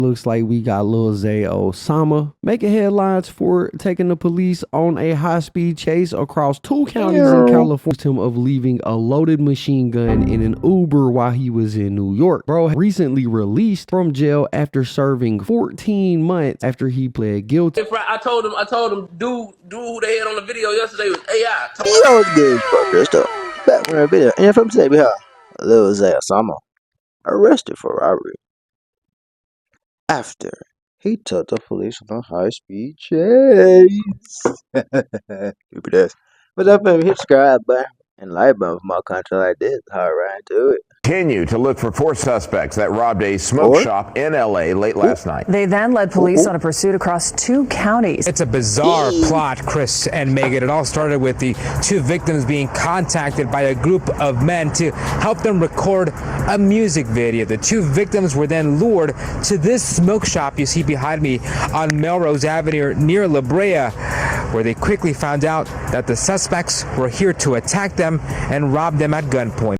Looks like we got Lil Zay Osama making headlines for taking the police on a high-speed chase across 2 counties in California. Him of leaving a loaded machine gun in an Uber while he was in New York. Bro recently released from jail after serving 14 months after he pled guilty. I told him, dude who they had on the video yesterday was AI. Yo, what's good, bro? Crystal. Back from that video. And from today, we have Lil Zay Osama arrested for robbery after he took the police on a high-speed chase. Stupid ass. But definitely hit subscribe button and like button for more content like this. Hard right into it. Continue to look for 4 suspects that robbed a smoke shop in L.A. late last night. They then led police on a pursuit across 2 counties. It's a bizarre plot, Chris and Megan. It all started with the 2 victims being contacted by a group of men to help them record a music video. The 2 victims were then lured to this smoke shop you see behind me on Melrose Avenue near La Brea, where they quickly found out that the suspects were here to attack them and rob them at gunpoint.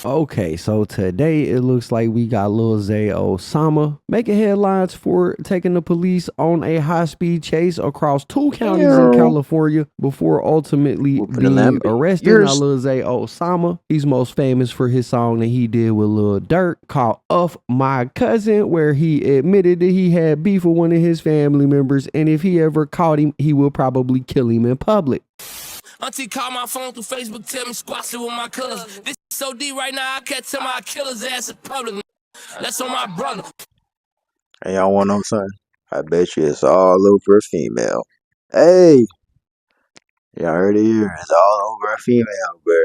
Okay, so today it looks like we got Lil Zay Osama making headlines for taking the police on a high-speed chase across 2 counties in California before ultimately being arrested. Now, Lil Zay Osama, he's most famous for his song that he did with Lil Durk called Uff My Cousin, where he admitted that he had beef with one of his family members, and if he ever caught him, he will probably kill him in public. Auntie called my phone through Facebook, tell me squash it with my cousins. This is so deep right now, I can't tell my killer's ass in public. That's on my brother. Hey, y'all want to know something? I bet you it's all over a female. Hey, y'all heard it here. It's all over a female, bro.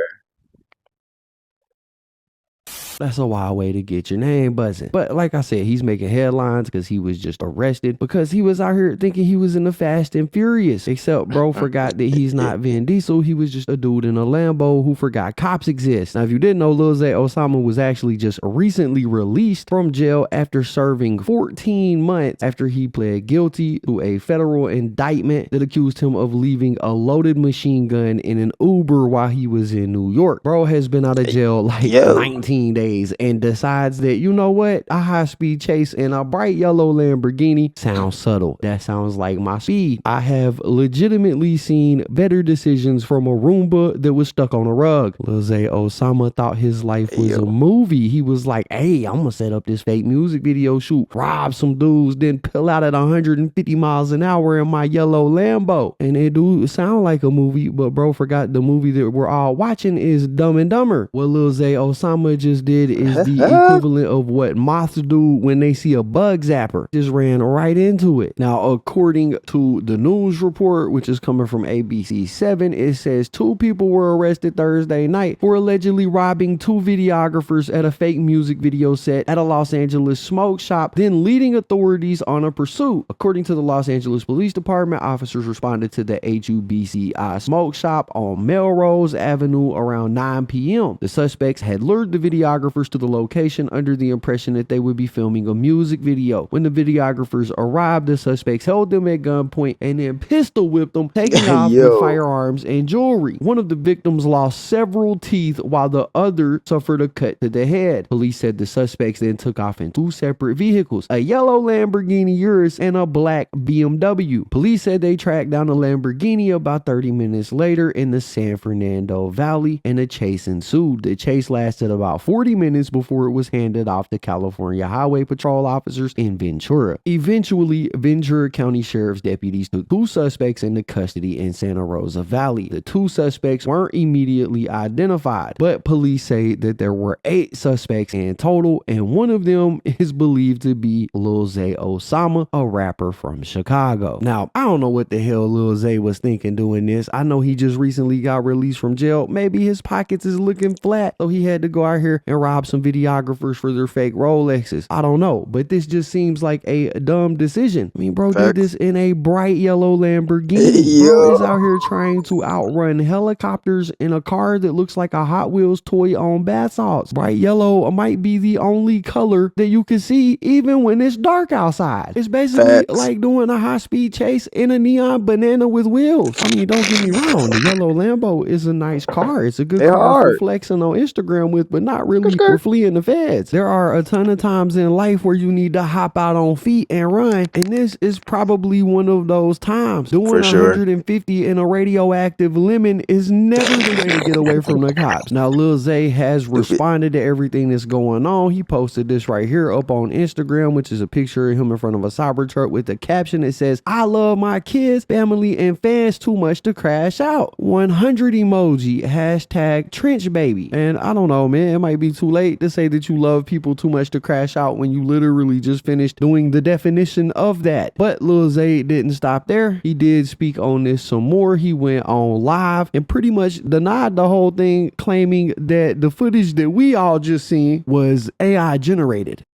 That's a wild way to get your name buzzing. But like I said, he's making headlines because he was just arrested because he was out here thinking he was in the Fast and Furious. Except bro forgot that he's not Vin Diesel. He was just a dude in a Lambo who forgot cops exist. Now, if you didn't know, Lil Zay Osama was actually just recently released from jail after serving 14 months after he pled guilty to a federal indictment that accused him of leaving a loaded machine gun in an Uber while he was in New York. Bro has been out of jail like 19 days and decides that, you know what, a high-speed chase in a bright yellow Lamborghini sounds subtle. That sounds like my speed. I have legitimately seen better decisions from a Roomba that was stuck on a rug. Lil Zay Osama thought his life was a movie. He was like, hey, I'm gonna set up this fake music video shoot, rob some dudes, then pull out at 150 miles an hour in my yellow Lambo. And it do sound like a movie, but bro forgot the movie that we're all watching is Dumb and Dumber. What Lil Zay Osama just did is the equivalent of what moths do when they see a bug zapper. Just ran right into it. Now, according to the news report, which is coming from ABC7, it says 2 people were arrested Thursday night for allegedly robbing 2 videographers at a fake music video set at a Los Angeles smoke shop, then leading authorities on a pursuit. According to the Los Angeles Police Department, officers responded to the HUBCI smoke shop on Melrose Avenue around 9 p.m. The suspects had lured the videographers to the location under the impression that they would be filming a music video. When the videographers arrived, the suspects held them at gunpoint and then pistol whipped them, taking off with firearms and jewelry. One of the victims lost several teeth while the other suffered a cut to the head. Police said the suspects then took off in 2 separate vehicles, a yellow Lamborghini Urus and a black BMW. Police said they tracked down the Lamborghini about 30 minutes later in the San Fernando Valley, and a chase ensued. The chase lasted about 40 minutes before it was handed off to California Highway Patrol officers in Ventura. Eventually, Ventura County Sheriff's deputies took 2 suspects into custody in Santa Rosa Valley. The 2 suspects weren't immediately identified, but police say that there were 8 suspects in total, and one of them is believed to be Lil Zay Osama, a rapper from Chicago. Now, I don't know what the hell Lil Zay was thinking doing this. I know he just recently got released from jail. Maybe his pockets is looking flat, so he had to go out here and rob some videographers for their fake Rolexes. I don't know, but this just seems like a dumb decision. I mean, bro did this in a bright yellow Lamborghini. Bro is out here trying to outrun helicopters in a car that looks like a Hot Wheels toy on bath salts. Bright yellow might be the only color that you can see even when it's dark outside. It's basically like doing a high-speed chase in a neon banana with wheels. I mean, don't get me wrong, the yellow Lambo is a nice car. It's a good car for flexing on Instagram with, but not really we're fleeing the feds. There are a ton of times in life where you need to hop out on feet and run, and this is probably one of those times. Doing 150 in a radioactive lemon is never the way to get away from the cops. Now, Lil Zay has responded to everything that's going on. He posted this right here up on Instagram, which is a picture of him in front of a Cybertruck with the caption that says, "I love my kids, family, and fans too much to crash out. 100 emoji, hashtag trench baby." And I don't know, man, it might be too late to say that you love people too much to crash out when you literally just finished doing the definition of that. But Lil Zay didn't stop there. He did speak on this some more. He went on live and pretty much denied the whole thing, claiming that the footage that we all just seen was AI generated.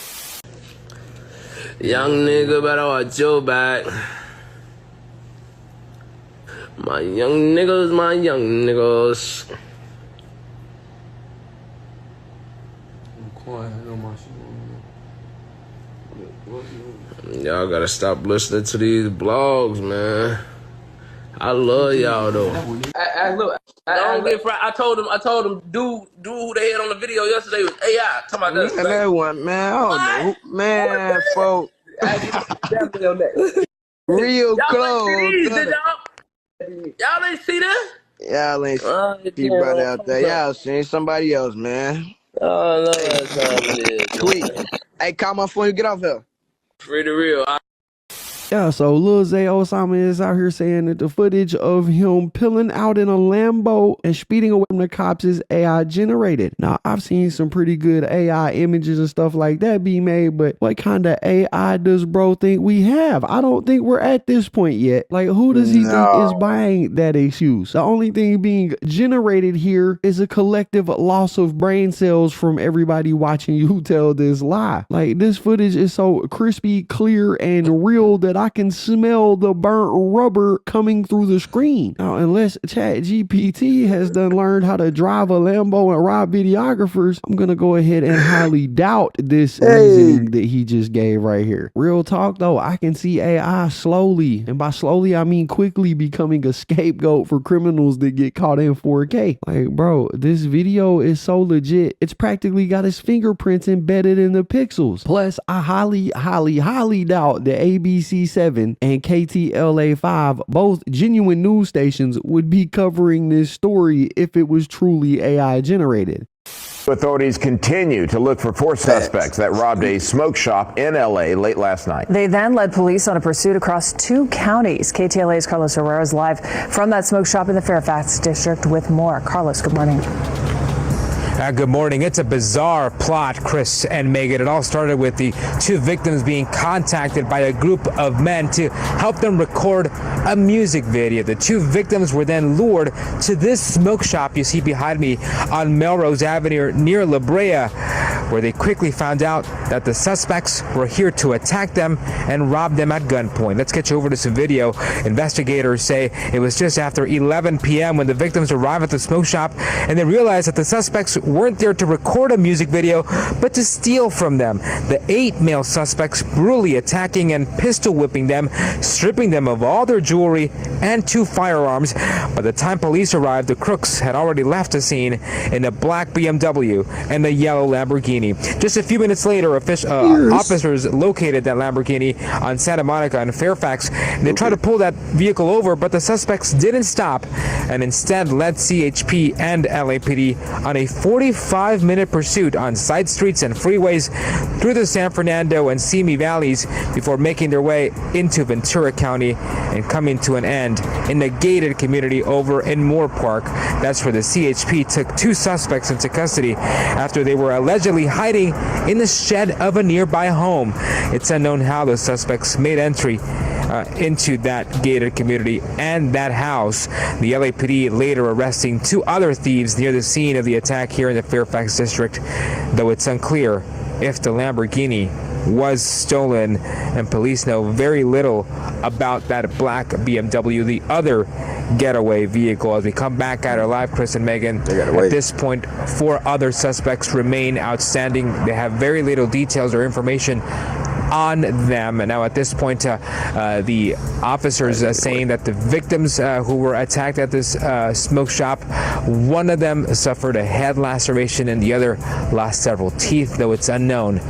Young nigga better watch your back. My young niggas, my young niggas. Y'all gotta stop listening to these blogs, man. I love y'all though. I told him, dude who they had on the video yesterday was AI. Talking about that. That one, man. I don't know, man, folks. Real close. Y'all ain't see that? Y'all ain't see brother out there. Y'all seen somebody else, man. Oh no, that's all it is. Tweet. Hey, call my phone. You get off here. Pretty real. Yeah, so Lil Zay Osama is out here saying that the footage of him peeling out in a Lambo and speeding away from the cops is AI generated. Now, I've seen some pretty good AI images and stuff like that be made, but what kind of AI does bro think we have? I don't think we're at this point yet. Like, who does he think is buying that excuse? The only thing being generated here is a collective loss of brain cells from everybody watching you tell this lie. Like, this footage is so crispy, clear, and real that I can smell the burnt rubber coming through the screen. Now, unless ChatGPT has done learned how to drive a Lambo and rob videographers, I'm gonna go ahead and highly doubt this reasoning that he just gave right here. Real talk though, I can see AI slowly, and by slowly I mean quickly, becoming a scapegoat for criminals that get caught in 4K. Like, bro, this video is so legit, it's practically got his fingerprints embedded in the pixels. Plus, I highly doubt the ABC7 and KTLA5, both genuine news stations, would be covering this story if it was truly AI generated. Authorities continue to look for 4 suspects that robbed a smoke shop in LA late last night. They then led police on a pursuit across 2 counties. KTLA's Carlos Herrera is live from that smoke shop in the Fairfax district with more. Carlos, good morning. Good morning. It's a bizarre plot, Chris and Megan. It all started with the 2 victims being contacted by a group of men to help them record a music video. The 2 victims were then lured to this smoke shop you see behind me on Melrose Avenue near La Brea, where they quickly found out that the suspects were here to attack them and rob them at gunpoint. Let's get you over to some video. Investigators say it was just after 11 p.m. when the victims arrived at the smoke shop and they realized that the suspects weren't there to record a music video, but to steal from them. The 8 male suspects brutally attacking and pistol whipping them, stripping them of all their jewelry and 2 firearms. By the time police arrived, the crooks had already left the scene in a black BMW and a yellow Lamborghini. Just a few minutes later, officers located that Lamborghini on Santa Monica and Fairfax. They tried to pull that vehicle over, but the suspects didn't stop and instead led CHP and LAPD on a 45-minute pursuit on side streets and freeways through the San Fernando and Simi valleys before making their way into Ventura County and coming to an end in a gated community over in Moore Park. That's where the CHP took 2 suspects into custody after they were allegedly hiding in the shed of a nearby home. It's unknown how the suspects made entry into that gated community and that house. The LAPD later arresting 2 other thieves near the scene of the attack here in the Fairfax district, though it's unclear if the Lamborghini was stolen, and police know very little about that black BMW, the other getaway vehicle. As we come back at our live, Chris and Megan, at this point 4 other suspects remain outstanding. They have very little details or information on them. And now at this point, the officers saying that the victims who were attacked at this smoke shop, one of them suffered a head laceration and the other lost several teeth, though it's unknown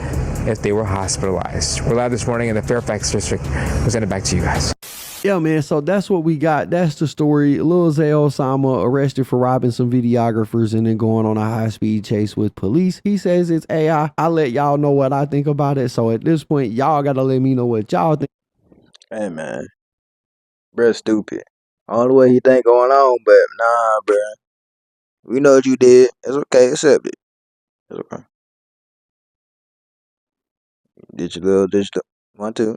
if they were hospitalized. We're live this morning in the Fairfax district. We'll send it back to you guys. Yeah, man, so that's what we got. That's the story. Lil Zay Osama arrested for robbing some videographers and then going on a high-speed chase with police. He says it's AI. I let y'all know what I think about it. So at this point, y'all got to let me know what y'all think. Hey, man. Bruh, stupid. All the way he think going on, but nah, bruh. We know what you did. It's okay. Accept it. It's okay. Did your little digital 1, 2.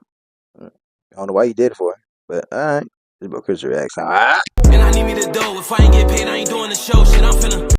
I don't know why you did it for, but alright. This is about Chris reaction. And I need me to do. If I ain't get paid, I ain't doing the show. Shit, I'm finna.